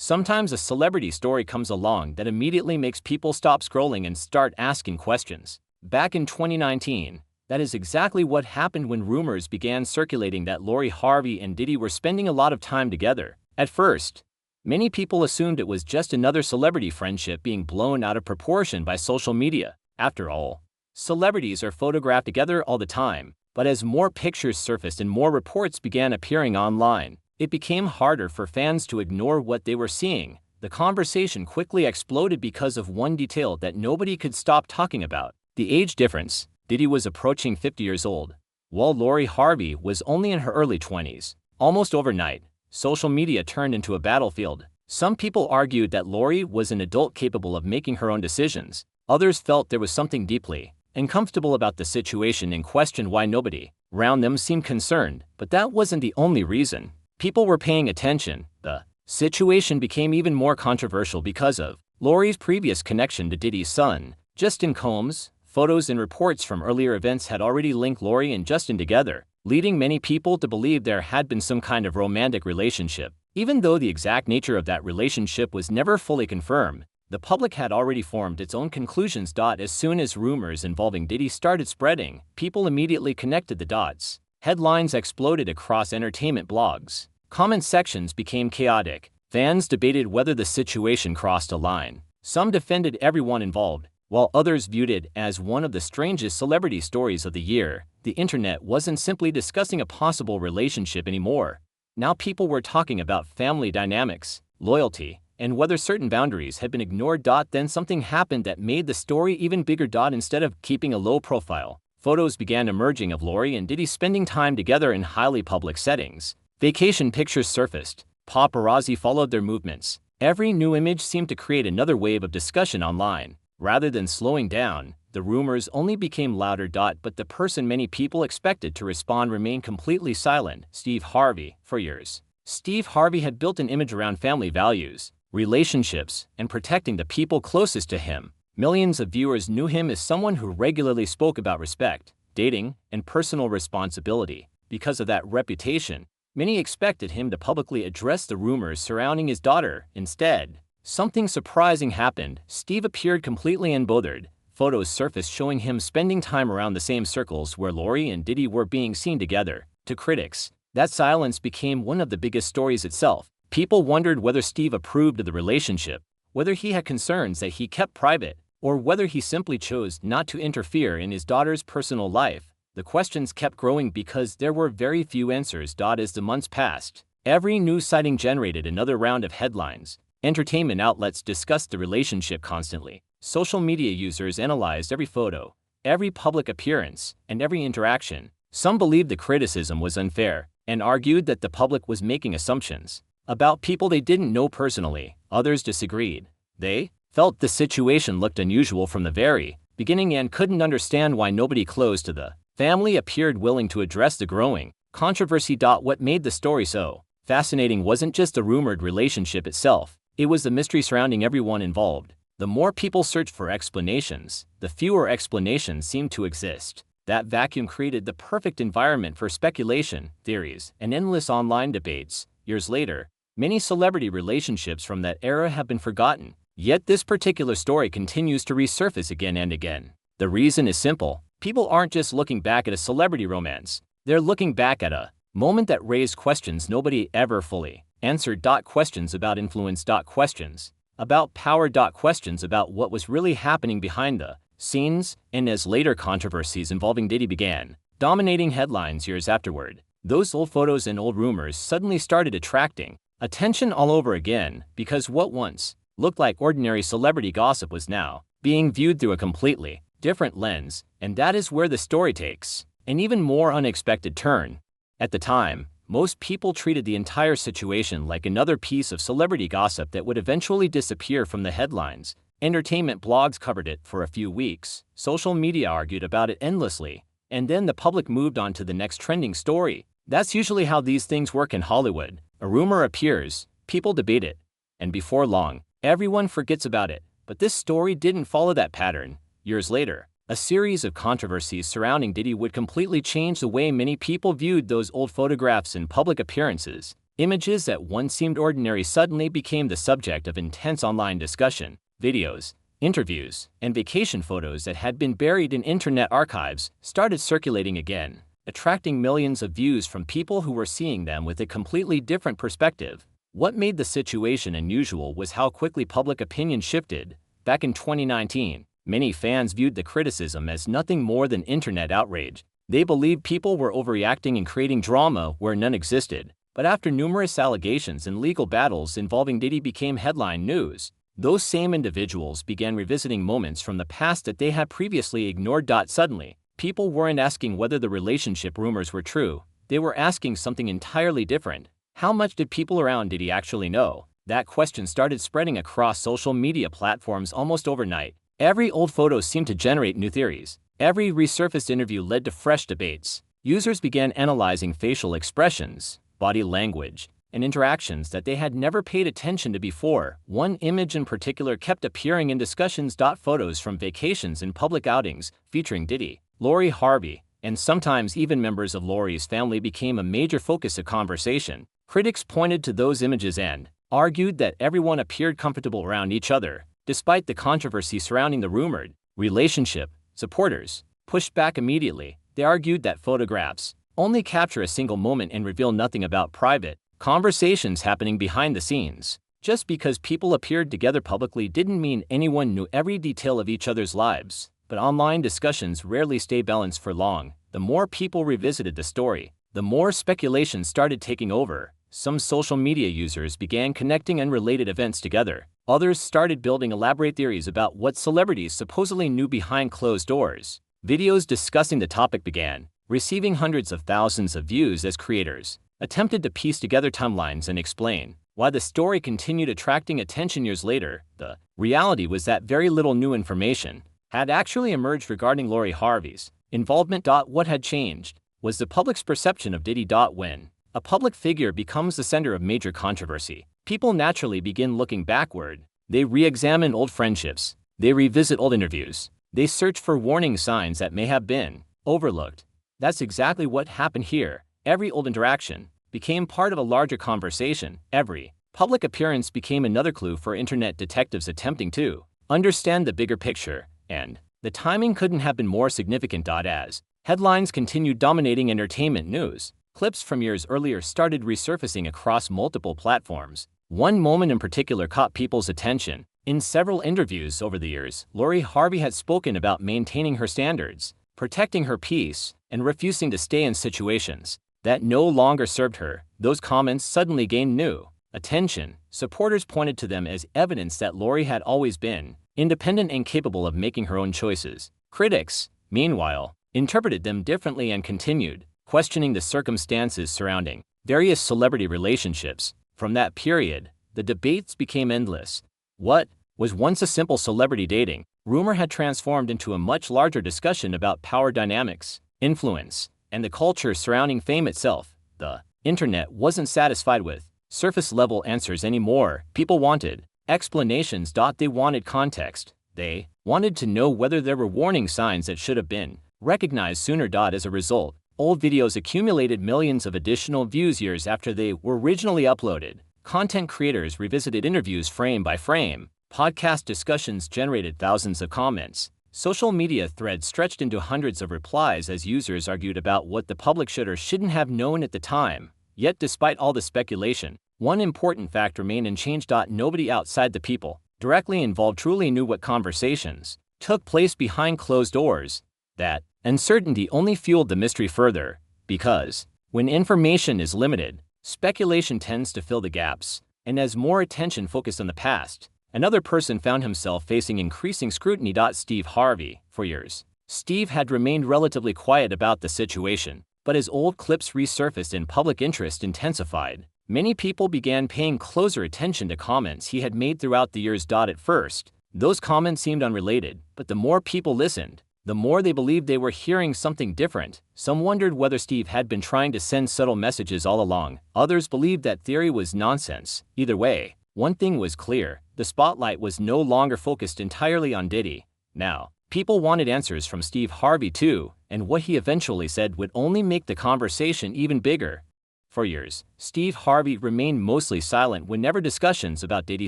Sometimes a celebrity story comes along that immediately makes people stop scrolling and start asking questions. Back in 2019, that is exactly what happened when rumors began circulating that Lori Harvey and Diddy were spending a lot of time together. At first, many people assumed it was just another celebrity friendship being blown out of proportion by social media. After all, celebrities are photographed together all the time, but as more pictures surfaced and more reports began appearing online, it became harder for fans to ignore what they were seeing. The conversation quickly exploded because of one detail that nobody could stop talking about: the age difference. Diddy was approaching 50 years old, while Lori Harvey was only in her early 20s. Almost overnight, social media turned into a battlefield. Some people argued that Lori was an adult capable of making her own decisions. Others felt there was something deeply uncomfortable about the situation and questioned why nobody around them seemed concerned. But that wasn't the only reason. People were paying attention. The situation became even more controversial because of Lori's previous connection to Diddy's son, Justin Combs. Photos and reports from earlier events had already linked Lori and Justin together, leading many people to believe there had been some kind of romantic relationship. Even though the exact nature of that relationship was never fully confirmed, the public had already formed its own conclusions. As soon as rumors involving Diddy started spreading, people immediately connected the dots. Headlines exploded across entertainment blogs. Comment sections became chaotic. Fans debated whether the situation crossed a line. Some defended everyone involved, while others viewed it as one of the strangest celebrity stories of the year. The internet wasn't simply discussing a possible relationship anymore. Now people were talking about family dynamics, loyalty, and whether certain boundaries had been ignored. Then something happened that made the story even bigger. Instead of keeping a low profile, photos began emerging of Lori and Diddy spending time together in highly public settings. Vacation pictures surfaced. Paparazzi followed their movements. Every new image seemed to create another wave of discussion online. Rather than slowing down, the rumors only became louder. But the person many people expected to respond remained completely silent: Steve Harvey. For years, Steve Harvey had built an image around family values, relationships, and protecting the people closest to him. Millions of viewers knew him as someone who regularly spoke about respect, dating, and personal responsibility. Because of that reputation, many expected him to publicly address the rumors surrounding his daughter. Instead, something surprising happened. Steve appeared completely unbothered. Photos surfaced showing him spending time around the same circles where Lori and Diddy were being seen together. To critics, that silence became one of the biggest stories itself. People wondered whether Steve approved of the relationship, whether he had concerns that he kept private, or whether he simply chose not to interfere in his daughter's personal life. The questions kept growing because there were very few answers. As the months passed, every new sighting generated another round of headlines. Entertainment outlets discussed the relationship constantly. Social media users analyzed every photo, every public appearance, and every interaction. Some believed the criticism was unfair and argued that the public was making assumptions about people they didn't know personally. Others disagreed. They felt the situation looked unusual from the very beginning and couldn't understand why nobody close to the family appeared willing to address the growing controversy. What made the story so fascinating wasn't just the rumored relationship itself. It was the mystery surrounding everyone involved. The more people searched for explanations, the fewer explanations seemed to exist. That vacuum created the perfect environment for speculation, theories, and endless online debates. Years later, many celebrity relationships from that era have been forgotten. Yet this particular story continues to resurface again and again. The reason is simple. People aren't just looking back at a celebrity romance. They're looking back at a moment that raised questions nobody ever fully answered. Questions about influence. Questions about power. Questions about what was really happening behind the scenes. And as later controversies involving Diddy began dominating headlines years afterward, those old photos and old rumors suddenly started attracting attention all over again, because what once looked like ordinary celebrity gossip was now being viewed through a completely different lens. And that is where the story takes an even more unexpected turn. At the time, most people treated the entire situation like another piece of celebrity gossip that would eventually disappear from the headlines. Entertainment blogs covered it for a few weeks, social media argued about it endlessly, and then the public moved on to the next trending story. That's usually how these things work in Hollywood. A rumor appears, people debate it, and before long, everyone forgets about it. But this story didn't follow that pattern. Years later, a series of controversies surrounding Diddy would completely change the way many people viewed those old photographs and public appearances. Images that once seemed ordinary suddenly became the subject of intense online discussion. Videos, interviews, and vacation photos that had been buried in internet archives started circulating again, attracting millions of views from people who were seeing them with a completely different perspective. What made the situation unusual was how quickly public opinion shifted. Back in 2019, many fans viewed the criticism as nothing more than internet outrage. They believed people were overreacting and creating drama where none existed. But after numerous allegations and legal battles involving Diddy became headline news, those same individuals began revisiting moments from the past that they had previously ignored. Suddenly, people weren't asking whether the relationship rumors were true. They were asking something entirely different. How much did people around Diddy actually know? That question started spreading across social media platforms almost overnight. Every old photo seemed to generate new theories. Every resurfaced interview led to fresh debates. Users began analyzing facial expressions, body language, and interactions that they had never paid attention to before. One image in particular kept appearing in discussions. Photos from vacations and public outings featuring Diddy, Lori Harvey, and sometimes even members of Lori's family became a major focus of conversation. Critics pointed to those images and argued that everyone appeared comfortable around each other. Despite the controversy surrounding the rumored relationship, supporters pushed back immediately. They argued that photographs only capture a single moment and reveal nothing about private conversations happening behind the scenes. Just because people appeared together publicly didn't mean anyone knew every detail of each other's lives. But online discussions rarely stay balanced for long. The more people revisited the story, the more speculation started taking over. Some social media users began connecting unrelated events together. Others started building elaborate theories about what celebrities supposedly knew behind closed doors. Videos discussing the topic began receiving hundreds of thousands of views as creators attempted to piece together timelines and explain why the story continued attracting attention years later. The reality was that very little new information had actually emerged regarding Lori Harvey's involvement. What had changed was the public's perception of Diddy. When a public figure becomes the center of major controversy, people naturally begin looking backward. They re-examine old friendships. They revisit old interviews. They search for warning signs that may have been overlooked. That's exactly what happened here. Every old interaction became part of a larger conversation. Every public appearance became another clue for internet detectives attempting to understand the bigger picture. And the timing couldn't have been more significant. As headlines continued dominating entertainment news, clips from years earlier started resurfacing across multiple platforms. One moment in particular caught people's attention. In several interviews over the years, Lori Harvey had spoken about maintaining her standards, protecting her peace, and refusing to stay in situations that no longer served her. Those comments suddenly gained new attention. Supporters pointed to them as evidence that Lori had always been independent and capable of making her own choices. Critics, meanwhile, interpreted them differently and continued questioning the circumstances surrounding various celebrity relationships. From that period, the debates became endless. What was once a simple celebrity dating rumor had transformed into a much larger discussion about power dynamics, influence, and the culture surrounding fame itself. The internet wasn't satisfied with surface-level answers anymore. People wanted explanations. They wanted context. They wanted to know whether there were warning signs that should have been recognized sooner. As a result, old videos accumulated millions of additional views years after they were originally uploaded. Content creators revisited interviews frame by frame. Podcast discussions generated thousands of comments. Social media threads stretched into hundreds of replies as users argued about what the public should or shouldn't have known at the time. Yet despite all the speculation, one important fact remained unchanged. Nobody outside the people directly involved truly knew what conversations took place behind closed doors. That uncertainty only fueled the mystery further, because when information is limited, speculation tends to fill the gaps, and as more attention focused on the past, another person found himself facing increasing scrutiny. Steve Harvey. For years, Steve had remained relatively quiet about the situation, but as old clips resurfaced and public interest intensified, many people began paying closer attention to comments he had made throughout the years. At first, those comments seemed unrelated, but the more people listened, the more they believed they were hearing something different. Some wondered whether Steve had been trying to send subtle messages all along. Others believed that theory was nonsense. Either way, one thing was clear: the spotlight was no longer focused entirely on Diddy. Now, people wanted answers from Steve Harvey too, and what he eventually said would only make the conversation even bigger. For years, Steve Harvey remained mostly silent whenever discussions about Diddy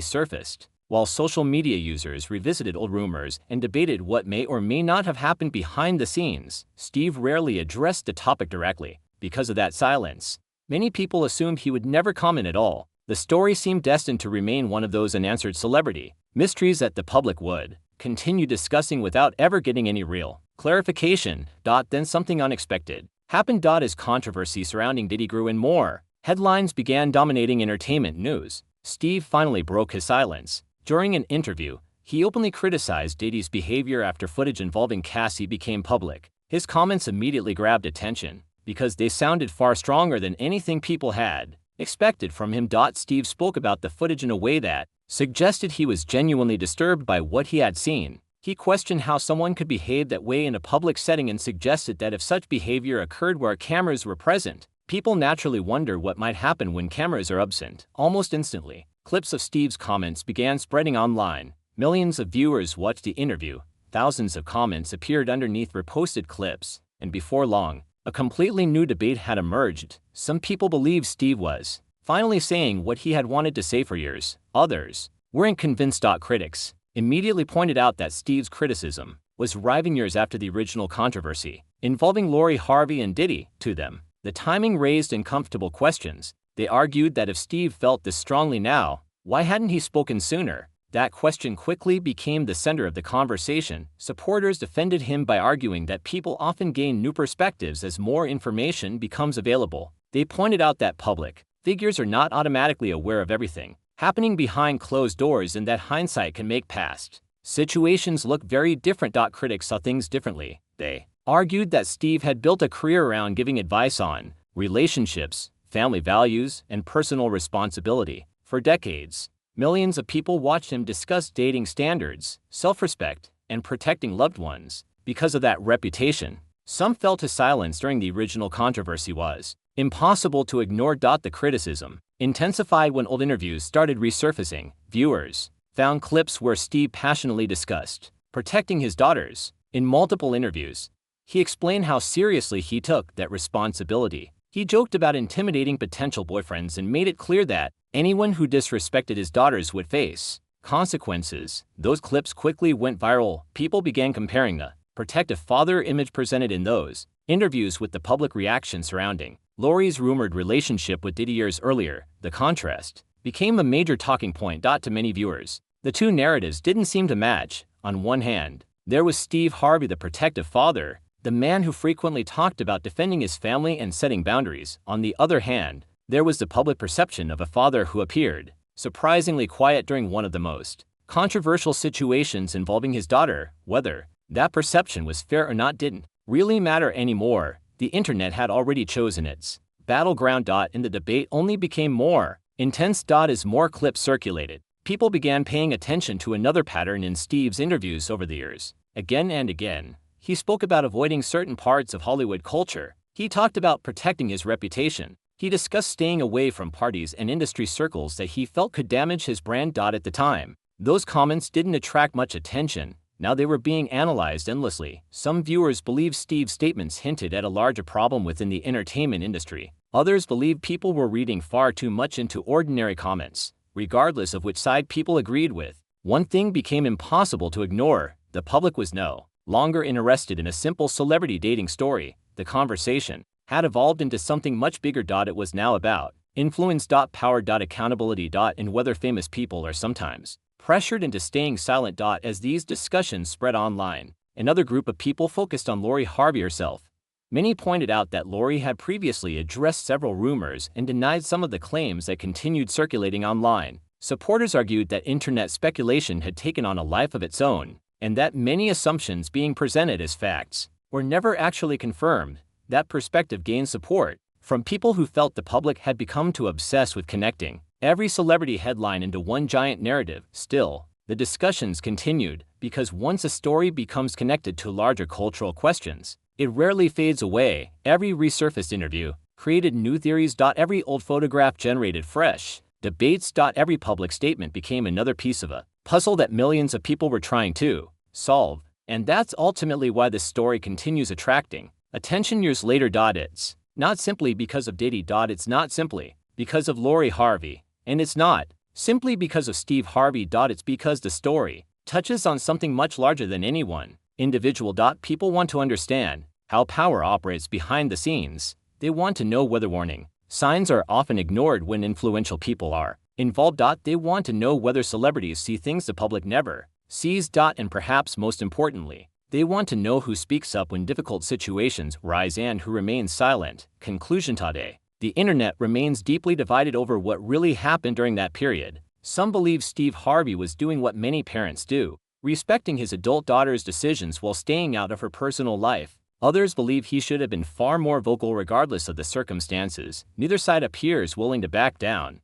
surfaced, while social media users revisited old rumors and debated what may or may not have happened behind the scenes. Steve rarely addressed the topic directly. Because of that silence, many people assumed he would never comment at all. The story seemed destined to remain one of those unanswered celebrity mysteries that the public would continue discussing without ever getting any real clarification. Then something unexpected happened. As controversy surrounding Diddy grew and more headlines began dominating entertainment news, Steve finally broke his silence. During an interview, he openly criticized Diddy's behavior after footage involving Cassie became public. His comments immediately grabbed attention because they sounded far stronger than anything people had expected from him. Steve spoke about the footage in a way that suggested he was genuinely disturbed by what he had seen. He questioned how someone could behave that way in a public setting and suggested that if such behavior occurred where cameras were present, people naturally wonder what might happen when cameras are absent. Almost instantly, clips of Steve's comments began spreading online. Millions of viewers watched the interview, thousands of comments appeared underneath reposted clips, and before long, a completely new debate had emerged. Some people believed Steve was finally saying what he had wanted to say for years. Others weren't convinced. Critics immediately pointed out that Steve's criticism was arriving years after the original controversy involving Lori Harvey and Diddy. To them, the timing raised uncomfortable questions. They argued that if Steve felt this strongly now, why hadn't he spoken sooner? That question quickly became the center of the conversation. Supporters defended him by arguing that people often gain new perspectives as more information becomes available. They pointed out that public figures are not automatically aware of everything happening behind closed doors and that hindsight can make past situations look very different. Critics saw things differently. They argued that Steve had built a career around giving advice on relationships, family values, and personal responsibility. For decades, millions of people watched him discuss dating standards, self-respect, and protecting loved ones. Because of that reputation, some felt his silence during the original controversy was impossible to ignore. The criticism intensified when old interviews started resurfacing. Viewers found clips where Steve passionately discussed protecting his daughters. In multiple interviews, he explained how seriously he took that responsibility. He joked about intimidating potential boyfriends and made it clear that anyone who disrespected his daughters would face consequences. Those clips quickly went viral. People began comparing the protective father image presented in those interviews with the public reaction surrounding Lori's rumored relationship with Diddy years earlier. The contrast became a major talking point. To many viewers, the two narratives didn't seem to match. On one hand, there was Steve Harvey, the protective father, the man who frequently talked about defending his family and setting boundaries. On the other hand, there was the public perception of a father who appeared surprisingly quiet during one of the most controversial situations involving his daughter. Whether that perception was fair or not didn't really matter anymore. The internet had already chosen its battleground. And the debate only became more intense. As more clips circulated, people began paying attention to another pattern in Steve's interviews over the years. Again and again, he spoke about avoiding certain parts of Hollywood culture. He talked about protecting his reputation. He discussed staying away from parties and industry circles that he felt could damage his brand. At the time, those comments didn't attract much attention. Now they were being analyzed endlessly. Some viewers believed Steve's statements hinted at a larger problem within the entertainment industry. Others believed people were reading far too much into ordinary comments. Regardless of which side people agreed with, one thing became impossible to ignore: the public was no longer interested in a simple celebrity dating story. The conversation had evolved into something much bigger. It was now about influence, power, accountability, and whether famous people are sometimes pressured into staying silent. As these discussions spread online, another group of people focused on Lori Harvey herself. Many pointed out that Lori had previously addressed several rumors and denied some of the claims that continued circulating online. Supporters argued that internet speculation had taken on a life of its own, and that many assumptions being presented as facts were never actually confirmed. That perspective gained support from people who felt the public had become too obsessed with connecting every celebrity headline into one giant narrative. Still, the discussions continued, because once a story becomes connected to larger cultural questions, it rarely fades away. Every resurfaced interview created new theories. Every old photograph generated fresh debates. Every public statement became another piece of a puzzle that millions of people were trying to solve. And that's ultimately why this story continues attracting attention years later. It's Not simply because of Diddy. It's not simply because of Lori Harvey. And it's not simply because of Steve Harvey. It's because the story touches on something much larger than any one individual. People want to understand how power operates behind the scenes. They want to know whether warning signs are often ignored when influential people are involved. They want to know whether celebrities see things the public never sees. And perhaps most importantly, they want to know who speaks up when difficult situations rise and who remains silent. Conclusion: today, the internet remains deeply divided over what really happened during that period. Some believe Steve Harvey was doing what many parents do, respecting his adult daughter's decisions while staying out of her personal life. Others believe he should have been far more vocal regardless of the circumstances. Neither side appears willing to back down.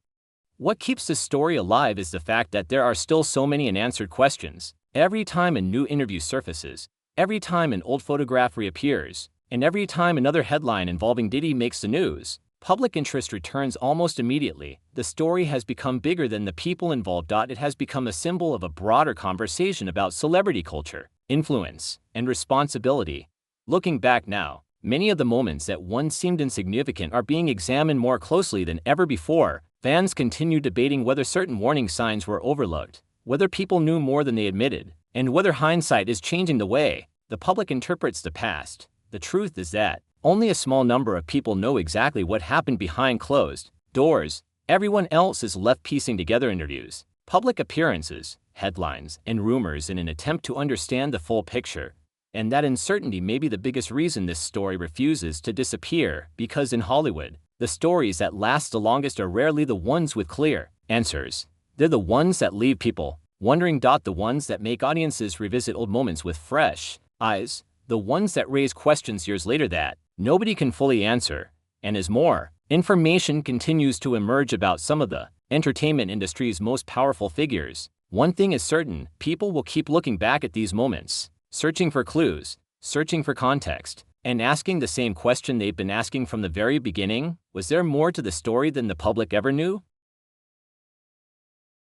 What keeps this story alive is the fact that there are still so many unanswered questions. Every time a new interview surfaces, every time an old photograph reappears, and every time another headline involving Diddy makes the news, public interest returns almost immediately. The story has become bigger than the people involved. It has become a symbol of a broader conversation about celebrity culture, influence, and responsibility. Looking back now, many of the moments that once seemed insignificant are being examined more closely than ever before. Fans continue debating whether certain warning signs were overlooked, whether people knew more than they admitted, and whether hindsight is changing the way the public interprets the past. The truth is that only a small number of people know exactly what happened behind closed doors. Everyone else is left piecing together interviews, public appearances, headlines, and rumors in an attempt to understand the full picture. And that uncertainty may be the biggest reason this story refuses to disappear, because in Hollywood, the stories that last the longest are rarely the ones with clear answers. They're the ones that leave people wondering. The ones that make audiences revisit old moments with fresh eyes. The ones that raise questions years later that nobody can fully answer. And as more information continues to emerge about some of the entertainment industry's most powerful figures, one thing is certain: people will keep looking back at these moments, searching for clues, searching for context, and asking the same question they've been asking from the very beginning: was there more to the story than the public ever knew?